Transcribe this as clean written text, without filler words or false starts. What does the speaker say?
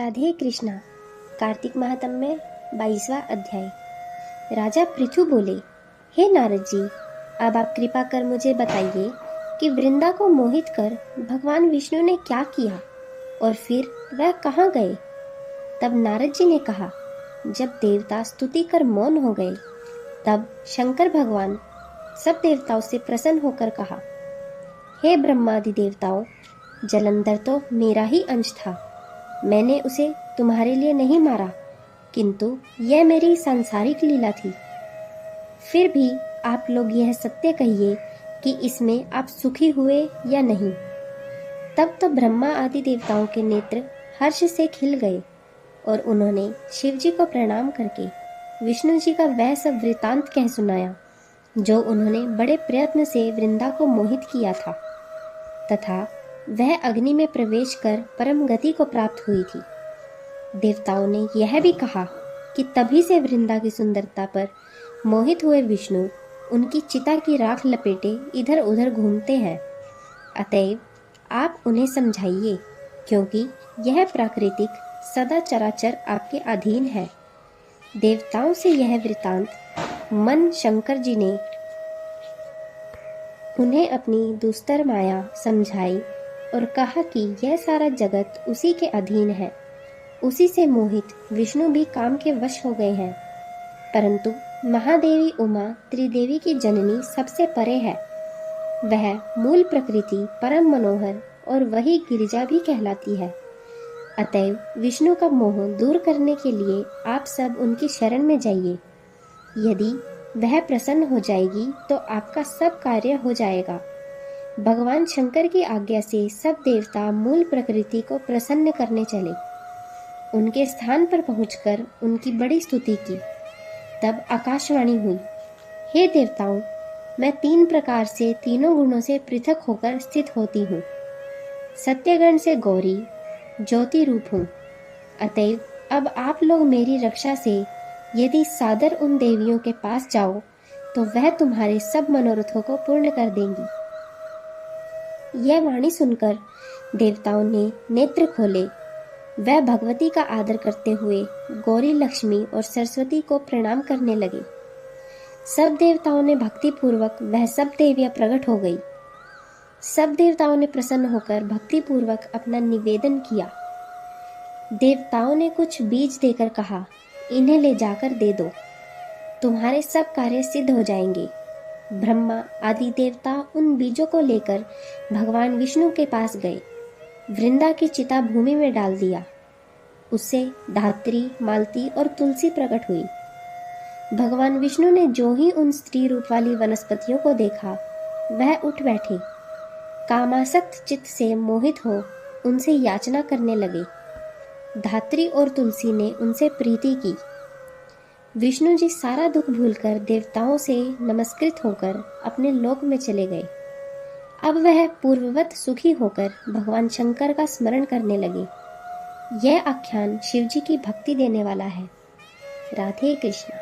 राधे कृष्णा। कार्तिक महात्म्य में 22वां अध्याय। राजा पृथु बोले, हे नारद जी, अब आप कृपा कर मुझे बताइए कि वृंदा को मोहित कर भगवान विष्णु ने क्या किया और फिर वह कहाँ गए। तब नारद जी ने कहा, जब देवता स्तुति कर मौन हो गए तब शंकर भगवान सब देवताओं से प्रसन्न होकर कहा, हे ब्रह्मादि देवताओं, जलंधर तो मेरा ही अंश था। मैंने उसे तुम्हारे लिए नहीं मारा, किंतु यह मेरी सांसारिक लीला थी। फिर भी आप लोग यह सत्य कहिए कि इसमें आप सुखी हुए या नहीं। तब तो ब्रह्मा आदि देवताओं के नेत्र हर्ष से खिल गए और उन्होंने शिव जी को प्रणाम करके विष्णु जी का वह सब वृतांत कह सुनाया जो उन्होंने बड़े प्रयत्न से वृंदा को मोहित किया था तथा वह अग्नि में प्रवेश कर परम गति को प्राप्त हुई थी। देवताओं ने यह भी कहा कि तभी से वृंदा की सुंदरता पर मोहित हुए विष्णु उनकी चिता की राख लपेटे इधर उधर घूमते हैं। अतएव आप उन्हें समझाइए, क्योंकि यह प्राकृतिक सदा चराचर आपके अधीन है। देवताओं से यह वृतांत मन शंकर जी ने उन्हें अपनी दुस्तर माया समझाई और कहा कि यह सारा जगत उसी के अधीन है। उसी से मोहित विष्णु भी काम के वश हो गए हैं, परंतु महादेवी उमा त्रिदेवी की जननी सबसे परे है। वह मूल प्रकृति परम मनोहर और वही गिरिजा भी कहलाती है। अतएव विष्णु का मोह दूर करने के लिए आप सब उनकी शरण में जाइए। यदि वह प्रसन्न हो जाएगी तो आपका सब कार्य हो जाएगा। भगवान शंकर की आज्ञा से सब देवता मूल प्रकृति को प्रसन्न करने चले। उनके स्थान पर पहुंचकर उनकी बड़ी स्तुति की। तब आकाशवाणी हुई, हे देवताओं, मैं 3 प्रकार से तीनों गुणों से पृथक होकर स्थित होती हूँ। सत्यगण से गौरी ज्योति रूप हूँ। अतएव अब आप लोग मेरी रक्षा से यदि सादर उन देवियों के पास जाओ तो वह तुम्हारे सब मनोरथों को पूर्ण कर देंगी। यह वाणी सुनकर देवताओं ने नेत्र खोले। वह भगवती का आदर करते हुए गौरी, लक्ष्मी और सरस्वती को प्रणाम करने लगे। सब देवताओं ने भक्ति पूर्वक वह सब देवियां प्रकट हो गई। सब देवताओं ने प्रसन्न होकर भक्ति पूर्वक अपना निवेदन किया। देवताओं ने कुछ बीज देकर कहा, इन्हें ले जाकर दे दो, तुम्हारे सब कार्य सिद्ध हो जाएंगे। ब्रह्मा आदि देवता उन बीजों को लेकर भगवान विष्णु के पास गए। वृंदा की चिता भूमि में डाल दिया। उससे धात्री, मालती और तुलसी प्रकट हुई। भगवान विष्णु ने जो ही उन स्त्री रूप वाली वनस्पतियों को देखा, वह उठ बैठे। कामासक्त चित्त से मोहित हो उनसे याचना करने लगे। धात्री और तुलसी ने उनसे प्रीति की। विष्णु जी सारा दुख भूलकर देवताओं से नमस्कृत होकर अपने लोक में चले गए। अब वह पूर्ववत सुखी होकर भगवान शंकर का स्मरण करने लगे। यह आख्यान शिवजी की भक्ति देने वाला है। राधे कृष्णा।